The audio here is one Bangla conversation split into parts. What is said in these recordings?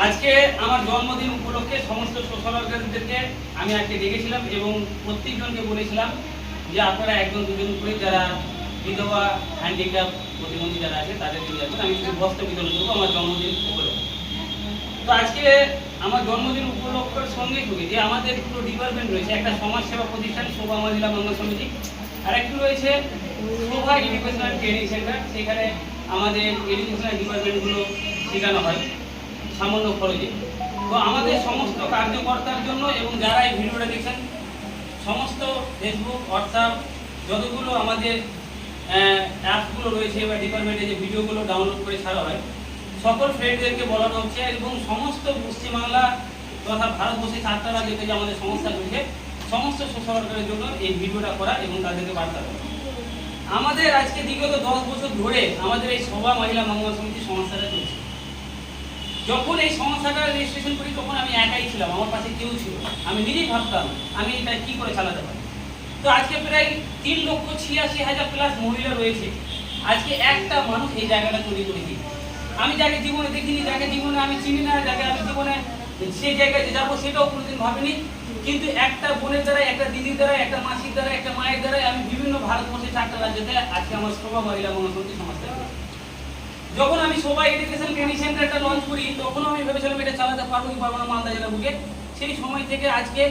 আজকে আমার জন্মদিন উপলক্ষে সমস্ত সোশ্যাল ওয়ার্কারদেরকে আমি আজকে ডেকেছিলাম এবং প্রত্যেকজনকে বলেছিলাম যে আপনারা একজন দুজন করে যারা বিধবা হ্যান্ডিক্যাপ প্রতিবন্ধী যারা আছে তাদেরকে নিয়ে আসবেন। আমি কিছু বস্ত্র বিতরণ করবো আমার জন্মদিন উপলক্ষে। তো আজকে আমার জন্মদিন উপলক্ষের সঙ্গে সঙ্গে যে আমাদের দুটো ডিপার্টমেন্ট রয়েছে, একটা সমাজসেবা প্রতিষ্ঠান শোভা মহিলা মঙ্গল সমিতি, আর একটু রয়েছে শোভা এডুকেশনাল ট্রেনিং সেন্টার। সেখানে আমাদের এডুকেশনাল ডিপার্টমেন্টগুলো শেখানো হয় সামান্য খরচে। তো আমাদের সমস্ত কার্যকর্তার জন্য এবং যারা এই ভিডিওটা দেখছেন, সমস্ত ফেসবুক, হোয়াটসঅ্যাপ, যতগুলো আমাদের অ্যাপসগুলো রয়েছে বা ডিপার্টমেন্টে যে ভিডিওগুলো ডাউনলোড করে ছাড়া হয়, সকল ফ্রেন্ডদেরকে বলানো হচ্ছে এবং সমস্ত পশ্চিমবাংলা তথা ভারতবর্ষে 4টা রাজ্যতে যে আমাদের সংস্থা রয়েছে সমস্ত সোশ্যাল ওয়ার্কারের জন্য এই ভিডিওটা করা এবং তাদেরকে বার্তা দেওয়া। আমাদের আজকে বিগত 10 বছর ধরে আমাদের এই শোভা মহিলা মঙ্গল সমিতি সংস্থাটা চলছে। যখন এই সংস্থাটা রেজিস্ট্রেশন করি তখন আমি একাই ছিলাম, আমার পাশে কেউ ছিল। আমি নিজেই ভাবতাম আমি এটা কি করে চালাতে পারি। তো আজকে প্রায় 3,86,000 প্লাস মহিলা রয়েছে। আজকে একটা মানুষ এই জায়গাটা তৈরি করে দিই। আমি যাকে জীবনে দেখিনি, যাকে জীবনে আমি চিনি না, যাকে আমি জীবনে সেই জায়গায় যাবো সেটাও কোনোদিন ভাবিনি, কিন্তু একটা বোনের দ্বারা, একটা দিদির দ্বারা, একটা মাসির দ্বারা, একটা মায়ের দ্বারা আমি বিভিন্ন ভারতবর্ষের 4টা রাজ্যতে আজকে আমার শোভা মহিলা মঙ্গল সমিতি সংস্থা। যখন আমি শোভা এডুকেশন ট্রেনিং সেন্টারটা লঞ্চ করি তখন আমি ভেবেছিলাম এটা চালাতে পারবো কি পারবো না মালদা জেলা বুকে। সেই সময় থেকে আজকে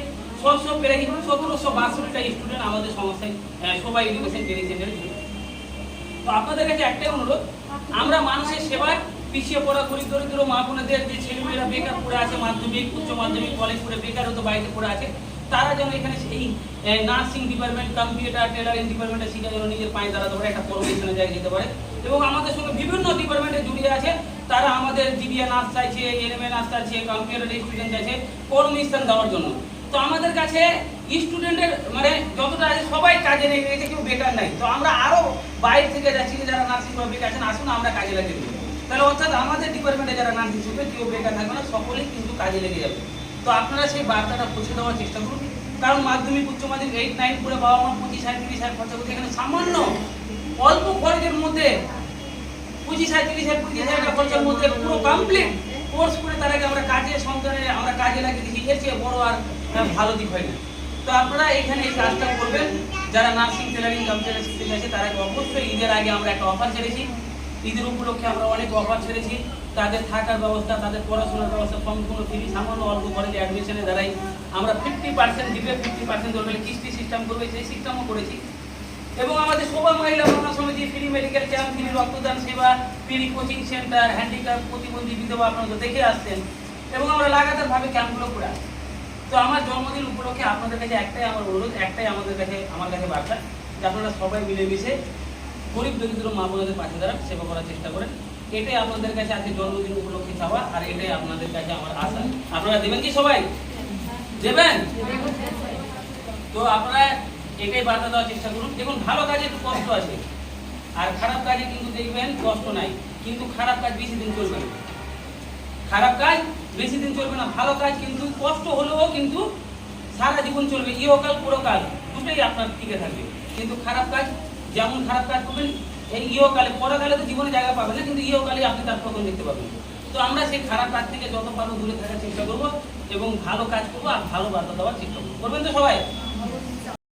1762টা স্টুডেন্ট আমাদের সংস্থায় শোভা এডুকেশন ট্রেনিং সেন্টারে। তো আপনাদের কাছে একটাই অনুরোধ, আমরা মানুষের সেবায় পিছিয়ে পড়া গরিব দরিদ্র মা বোনেদের যে ছেলেমেয়েরা বেকার পড়ে আছে, মাধ্যমিক উচ্চ মাধ্যমিক কলেজ পড়ে বেকার হতো বাড়িতে পড়ে আছে, তারা যেন এখানে এই নার্সিং ডিপার্টমেন্ট, কম্পিউটার, টেলারিং ডিপার্টমেন্টে শিখে যেন নিজের পায়ে দাঁড়াতে পারে, একটা প্রফেশনে জায়গায় যেতে পারে। এবং আমাদের সঙ্গে বিভিন্ন ডিপার্টমেন্টে জড়িয়ে আছে, তারা আমাদের জিবিএ নার্স চাইছে, এনএমএ নার্স চাইছে, কম্পিউটার স্টুডেন্ট চাইছে কর্মস্থান দেওয়ার জন্য। তো আমাদের কাছে স্টুডেন্টের মানে যতটা আছে সবাই কাজে লেগে গেছে, কেউ বেকার নাই। তো আমরা আরো বাইরে থেকে যাচ্ছি যারা নার্সিং বা বেকার আছেন, আসুন আমরা কাজে লাগিয়ে দেবো। তাহলে অর্থাৎ আমাদের ডিপার্টমেন্টে যারা নার্সিং শিখবে কেউ বেকার থাকবে না, সকলেই কিন্তু কাজে লেগে যাবে। তো আপনারা সেই বার্তাটা পৌঁছে দেওয়ার চেষ্টা করুন। কারণ মাধ্যমিক উচ্চ মাধ্যমিক 8, 9 করে বাবা মা 25,000-30,000 খরচা করতে এখানে সামান্য অল্প খরচের মধ্যে 25,000-30,000 টাকা খরচের মধ্যে পুরো কমপ্লিট কোর্স করে তারাকে আমরা কাজে সন্তানে আমরা কাজে লাগিয়ে দিচ্ছি। এর চেয়ে বড় আর ভালো দিক হয় না। তো আপনারা এখানে এই কাজটা করবেন। যারা নার্সিং, টেলারিং, কম্পিউটার শিখতে চাইছে তারা অবশ্যই ঈদের আগে আমরা একটা অফার ছেড়েছি। ঈদের উপলক্ষে আমরা অনেক অফার ছেড়েছি। তাদের থাকার ব্যবস্থা, তাদের পড়াশোনার ব্যবস্থা সম্পূর্ণ ফ্রি, সামান্য অল্প খরচে অ্যাডমিশনের দ্বারাই আমরা 50% দিবে, 50% ধরবে কিস্তি সিস্টেম করবে, সেই সিস্টেমও করেছি। এবং আমাদের শোভা মহিলা মঙ্গল সমিতি ফ্রি মেডিকেল ক্যাম্প, ফ্রি রক্তদান সেবা, ফ্রি কোচিং সেন্টার, হ্যান্ডিক্যাপ প্রতিবন্ধী বিধবা আপনারা তো দেখে আসছেন এবং আমরা লাগাতারভাবে ক্যাম্পগুলো করে আসছি। তো আমার জন্মদিন উপলক্ষে আপনাদের কাছে একটাই আমার অনুরোধ, একটাই আমার কাছে বার্তা যে আপনারা সবাই মিলেমিশে গরিব দরিদ্র মা বোনদের পাশে দাঁড়ান, সেবা করার চেষ্টা করেন। এটাই আপনাদের কাছে আজকে জন্মদিন উপলক্ষে চাওয়া, আর এটাই আপনাদের কাছে আমার আশা। আপনারা দেবেন কি? সবাই দেবেন? তো আপনারা এটাই বার্তা দেওয়ার চেষ্টা করুন। দেখুন, ভালো কাজে একটু কষ্ট আছে আর খারাপ কাজে কিন্তু দেখবেন কষ্ট নাই, কিন্তু খারাপ কাজ বেশি দিন চলবে না। খারাপ কাজ বেশি দিন চলবে না, ভালো কাজ কিন্তু কষ্ট হলেও কিন্তু সারা জীবন চলবে, ইহকাল পুরকাল দুটোই আপনার টিকে থাকবে। কিন্তু খারাপ কাজ যেমন খারাপ কাজ করবেন এই ইহকালে, পরকালে তো জীবনে জায়গা পাবেন না, কিন্তু ইহকালে আপনি তার পতন দেখতে পাবেন। তো আমরা সেই খারাপ কাজ থেকে যত পারবো দূরে থাকার চেষ্টা করবো এবং ভালো কাজ করবো আর ভালো বার্তা দেওয়ার চেষ্টা করবো। করবেন তো সবাই?